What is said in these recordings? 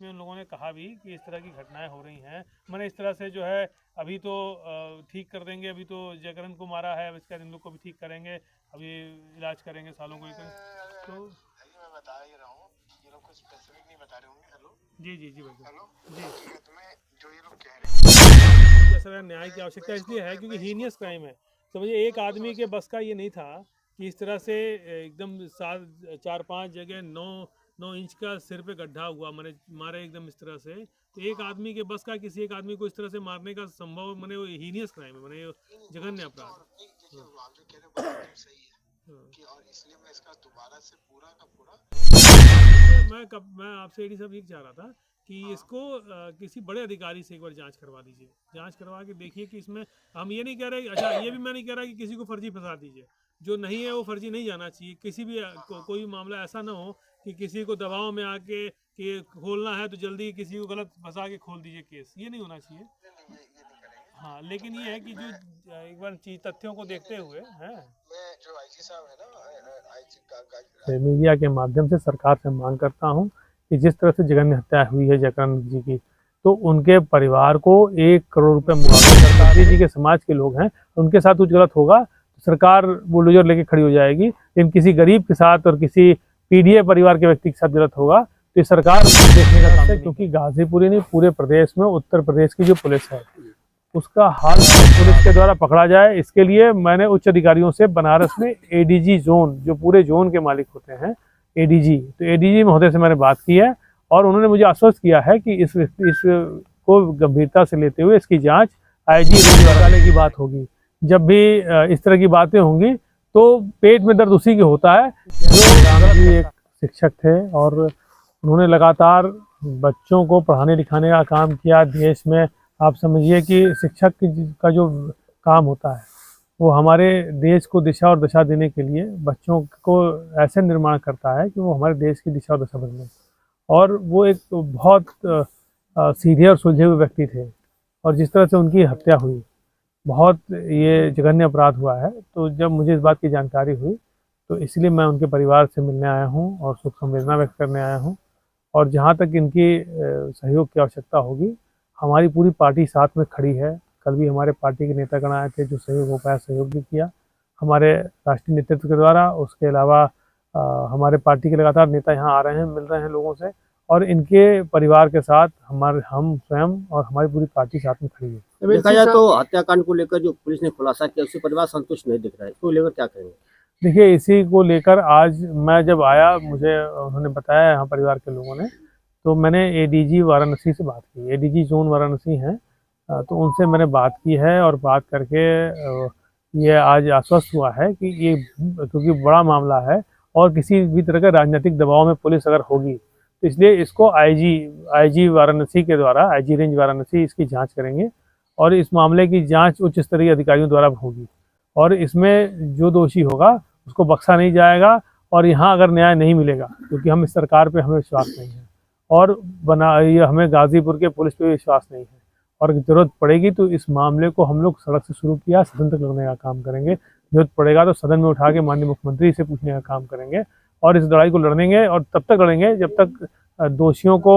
में उन लोगों ने कहा भी कि इस तरह की घटनाएं हो रही हैं, मैंने इस तरह से जो है अभी तो ठीक कर देंगे, अभी तो जयकरण को मारा है, अब इसके बाद इन लोग को भी ठीक करेंगे, अभी इलाज करेंगे सालों को तो मैं बता ही रहा हूँ, ये लोग कुछ स्पेसिफिक नहीं बता रहे होंगे। हेलो जी जी जी भाई हेलो जी। तुम्हें जो ये लोग कह रहे हैं सर न्याय की आवश्यकता इसलिए है क्योंकि हीनियस क्राइम है। समझिए एक आदमी के बस का ये नहीं था कि इस तरह से एकदम 4-5 जगह 9 इंच का सिर पे गड्ढा हुआ, मैंने मारे एकदम इस तरह से, तो एक आदमी के बस का किसी एक आदमी को इस तरह से मारने का संभव, मैंने वो हीनियस क्राइम है, मैंने जघन्य अपराध। सही है कि और इसलिए मैं इसका दोबारा से पूरा का पूरा मैं आपसे एडी साहब ये चाह रहा था कि इसको किसी बड़े अधिकारी से एक बार जांच करवा दीजिए, जांच करवा के देखिए कि इसमें, हम ये नहीं कह रहे, अच्छा ये भी मैं नहीं कह रहा कि किसी को फर्जी फंसा दीजिए, जो नहीं है वो फर्जी नहीं जाना चाहिए, किसी भी कोई भी मामला ऐसा ना हो कि किसी को दबाव में आके कि खोलना है तो जल्दी किसी को गलत फंसा के खोल दीजिए केस, ये नहीं होना चाहिए। हाँ लेकिन ये है कि जो एक बार चीज तथ्यों को देखते हुए हैं, जो आईजी साहब है ना, आईजी का मीडिया के माध्यम से सरकार से मांग करता हूँ कि जिस तरह से जघन्य हत्या हुई है जयकरण जी की, तो उनके परिवार को 1 करोड़ रुपए मुआवजा सरकार जी के समाज के लोग हैं, उनके साथ कुछ गलत होगा तो सरकार बुलडोजर लेके खड़ी हो जाएगी, लेकिन किसी गरीब के साथ और किसी पीडीए परिवार के व्यक्ति के साथ गलत होगा तो सरकार देखने का काम है, क्योंकि गाजीपुर ही नहीं पूरे प्रदेश में उत्तर प्रदेश की जो पुलिस है उसका हाल पुलिस के द्वारा पकड़ा जाए, इसके लिए मैंने उच्च अधिकारियों से बनारस में एडीजी जोन, जो पूरे जोन के मालिक होते हैं एडीजी, तो एडीजी महोदय से मैंने बात की है और उन्होंने मुझे आश्वस्त किया है कि इस को गंभीरता से लेते हुए इसकी जांच आईजी रेंज वाले की बात होगी। जब भी इस तरह की बातें होंगी तो पेट में दर्द उसी के होता है। जो एक शिक्षक थे और उन्होंने लगातार बच्चों को पढ़ाने लिखाने का काम किया देश में। आप समझिए कि शिक्षक का जो काम होता है वो हमारे देश को दिशा और दशा देने के लिए बच्चों को ऐसे निर्माण करता है कि वो हमारे देश की दिशा और दशा बदले, और वो एक बहुत सीधे और सुलझे हुए व्यक्ति थे, और जिस तरह से उनकी हत्या हुई बहुत ये जघन्य अपराध हुआ है। तो जब मुझे इस बात की जानकारी हुई तो इसलिए मैं उनके परिवार से मिलने आया हूँ और सुख संवेदना व्यक्त करने आया हूँ, और जहाँ तक इनकी सहयोग की आवश्यकता होगी हमारी पूरी पार्टी साथ में खड़ी है। कल भी हमारे पार्टी के नेतागण आए थे, जो सहयोग हो पाया सहयोग भी किया हमारे राष्ट्रीय नेतृत्व के द्वारा। उसके अलावा हमारे पार्टी के लगातार नेता यहाँ आ रहे हैं, मिल रहे हैं लोगों से, और इनके परिवार के साथ हम स्वयं और हमारी पूरी पार्टी साथ में खड़ी है। देखा जाए तो हत्याकांड को लेकर जो पुलिस ने खुलासा किया उससे परिवार संतुष्ट नहीं दिख रहा है, इसको लेकर क्या कहेंगे? देखिए इसी को लेकर आज मैं जब आया, मुझे उन्होंने बताया यहाँ परिवार के लोगों ने, तो मैंने एडीजी वाराणसी से बात की, एडीजी जोन वाराणसी हैं, तो उनसे मैंने बात की है और बात करके ये आज आश्वस्त हुआ है कि ये क्योंकि बड़ा मामला है और किसी भी तरह का राजनीतिक दबाव में पुलिस अगर होगी तो इसलिए इसको आईजी वाराणसी के द्वारा, आईजी रेंज वाराणसी इसकी जांच करेंगे और इस मामले की जांच उच्च स्तरीय अधिकारियों द्वारा होगी, और इसमें जो दोषी होगा उसको बख्शा नहीं जाएगा, और यहाँ अगर न्याय नहीं मिलेगा, क्योंकि हम इस सरकार पे हमें विश्वास नहीं है और ये हमें गाजीपुर के पुलिस पे विश्वास नहीं है, और जरूरत पड़ेगी तो इस मामले को हम लोग सड़क से शुरू किया सदन तक लड़ने का काम करेंगे, जरूरत पड़ेगा तो सदन में उठा के माननीय मुख्यमंत्री से पूछने का काम करेंगे, और इस लड़ाई को लड़ेंगे और तब तक लड़ेंगे जब तक दोषियों को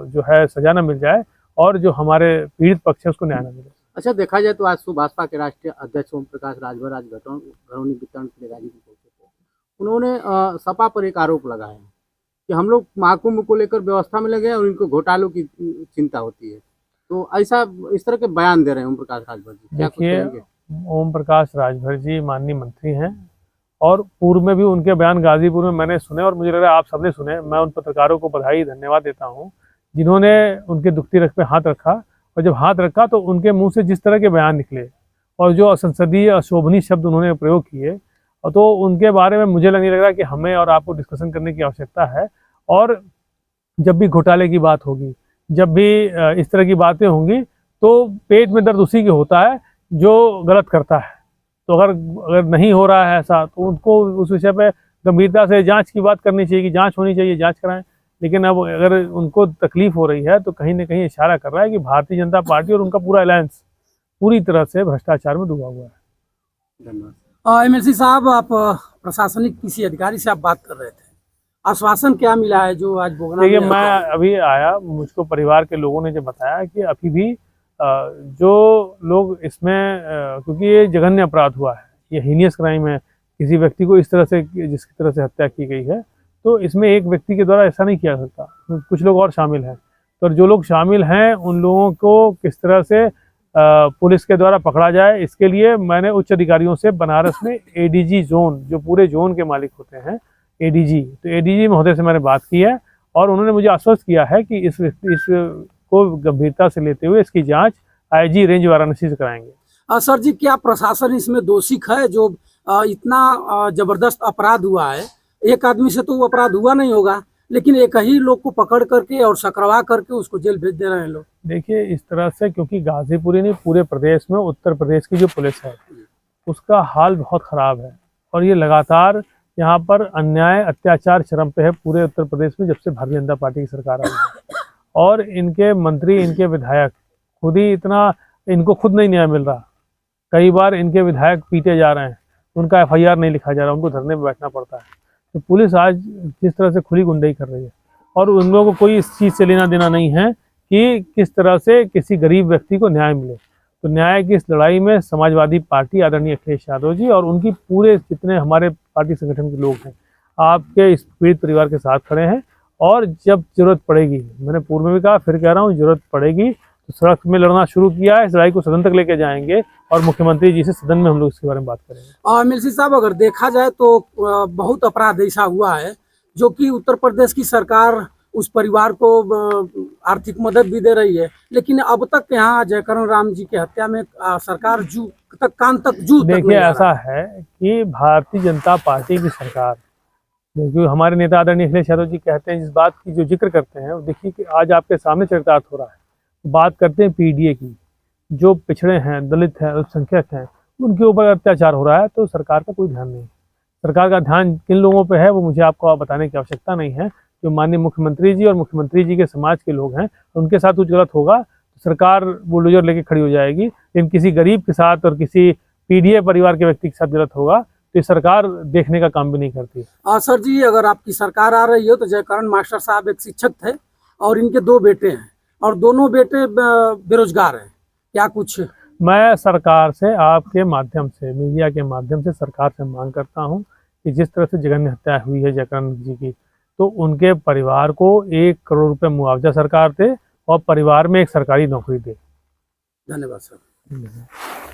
जो है सजा न मिल जाए और जो हमारे पीड़ित पक्ष है उसको न्याय न मिले। अच्छा, देखा जाए तो आज भाजपा के राष्ट्रीय अध्यक्ष ओम प्रकाश राजभर आज घरौनी वितरण के लिए गाजीपुर पहुंचे थे। उन्होंने सपा पर एक आरोप लगाया कि हम लोग महाकुंभ को लेकर व्यवस्था में लगे और इनको घोटालों की चिंता होती है, तो ऐसा इस तरह के बयान दे रहे हैं ओम प्रकाश राजभर जी। देखिए ओम प्रकाश राजभर जी माननीय मंत्री हैं और पूर्व में भी उनके बयान गाजीपुर में मैंने सुने और मुझे लग रहा है आप सबने सुने। मैं उन पत्रकारों को बधाई धन्यवाद देता हूं जिन्होंने उनके दुखती रख पे हाथ रखा, और जब हाथ रखा तो उनके मुंह से जिस तरह के बयान निकले और जो असंसदीय अशोभनीय शब्द उन्होंने प्रयोग किए, तो उनके बारे में मुझे नहीं लग रहा कि हमें और आपको डिस्कशन करने की आवश्यकता है। और जब भी घोटाले की बात होगी, जब भी इस तरह की बातें होंगी तो पेट में दर्द उसी के होता है जो गलत करता है। तो अगर नहीं हो रहा है ऐसा तो उनको उस विषय पे गंभीरता से जांच की बात करनी चाहिए कि जांच होनी चाहिए, जांच कराएं। लेकिन अब अगर उनको तकलीफ हो रही है तो कहीं ना कहीं इशारा कर रहा है कि भारतीय जनता पार्टी और उनका पूरा अलायंस पूरी तरह से भ्रष्टाचार में डूबा हुआ है। धन्यवाद। एमएलसी साहब, आप प्रशासनिक किसी अधिकारी से आप बात कर रहे थे, आश्वासन क्या मिला है जो आज बोगना देखिए, में मैं अभी आया, मुझको परिवार के लोगों ने जो बताया कि अभी भी जो लोग इसमें क्योंकि ये जघन्य अपराध हुआ है, ये हीनियस क्राइम है, किसी व्यक्ति को इस तरह से जिसकी तरह से हत्या की गई है, तो इसमें एक व्यक्ति के द्वारा ऐसा नहीं किया सकता, कुछ लोग और शामिल हैं। तो जो लोग शामिल हैं उन लोगों को किस तरह से पुलिस के द्वारा पकड़ा जाए, इसके लिए मैंने उच्च अधिकारियों से बनारस में एडीजी जोन, जो पूरे जोन के मालिक होते हैं, एडीजी, तो एडीजी महोदय से मैंने बात की है और उन्होंने मुझे आश्वस्त किया है कि इस को गंभीरता से लेते हुए इसकी जांच आईजी रेंज वाराणसी से कराएंगे। सर जी, क्या प्रशासन इसमें दोषी है जो इतना जबरदस्त अपराध हुआ है? एक आदमी से तो वो अपराध हुआ नहीं होगा, लेकिन एक ही लोग को पकड़ करके और सकरवा करके उसको जेल भेज दे रहे हैं लोग। देखिए, इस तरह से, क्योंकि गाजीपुर ही नहीं पूरे प्रदेश में उत्तर प्रदेश की जो पुलिस है उसका हाल बहुत ख़राब है और ये लगातार यहाँ पर अन्याय अत्याचार चरम पे है पूरे उत्तर प्रदेश में, जब से भारतीय जनता पार्टी की सरकार आई है। और इनके मंत्री, इनके विधायक खुद ही इतना, इनको खुद नहीं न्याय मिल रहा। कई बार इनके विधायक पीटे जा रहे हैं, उनका एफआईआर नहीं लिखा जा रहा, उनको धरने में बैठना पड़ता है। तो पुलिस आज जिस तरह से खुली गुंडाई कर रही है और उन लोगों को कोई इस चीज़ से लेना देना नहीं है कि किस तरह से किसी गरीब व्यक्ति को न्याय मिले। तो न्याय की इस लड़ाई में समाजवादी पार्टी, आदरणीय अखिलेश यादव जी और उनकी पूरे जितने हमारे पार्टी संगठन के लोग हैं, आपके इस पीड़ित परिवार के साथ खड़े हैं। और जब जरूरत पड़ेगी, मैंने पूर्व में भी कहा, फिर कह रहा हूँ, जरूरत पड़ेगी तो सड़क में लड़ना शुरू किया है, इस लड़ाई को सदन तक लेके जाएंगे और मुख्यमंत्री जी से सदन में हम लोग इसके बारे में बात करेंगे। मिल्सी साहब, अगर देखा जाए तो बहुत अपराध ऐसा हुआ है जो कि उत्तर प्रदेश की सरकार उस परिवार को आर्थिक मदद भी दे रही है, लेकिन अब तक यहाँ जयकरण राम जी की हत्या में सरकार जू तक कान तक जू तक देखिए, ऐसा है कि भारतीय जनता पार्टी की सरकार, क्योंकि हमारे नेता आदरणीय अखिलेश यादव जी कहते हैं, जिस बात की जो जिक्र करते हैं, देखिए कि आज आपके सामने चरितार्थ हो रहा है। बात करते हैं पीडीए की, जो पिछड़े हैं, दलित हैं, अल्पसंख्यक हैं, उनके ऊपर अत्याचार हो रहा है, तो सरकार का कोई ध्यान नहीं। सरकार का ध्यान किन लोगों पे है वो मुझे आपको बताने की आवश्यकता नहीं है। जो माननीय मुख्यमंत्री जी और मुख्यमंत्री जी के समाज के लोग हैं, उनके साथ कुछ गलत होगा तो सरकार बुलडोजर लेके खड़ी हो जाएगी। लेकिन किसी गरीब के साथ और किसी पीडीए परिवार के व्यक्ति के साथ गलत होगा तो ये सरकार देखने का काम भी नहीं करती। सर जी, अगर आपकी सरकार आ रही हो तो जयकरण मास्टर साहब एक शिक्षक थे और इनके 2 बेटे हैं और दोनों बेटे बेरोजगार हैं, क्या कुछ? मैं सरकार से, आपके माध्यम से, मीडिया के माध्यम से सरकार से मांग करता हूं कि जिस तरह से जघन्य हत्या हुई है जयकरण जी की, तो उनके परिवार को 1 करोड़ रुपए मुआवजा सरकार दे और परिवार में एक सरकारी नौकरी दे। धन्यवाद सर।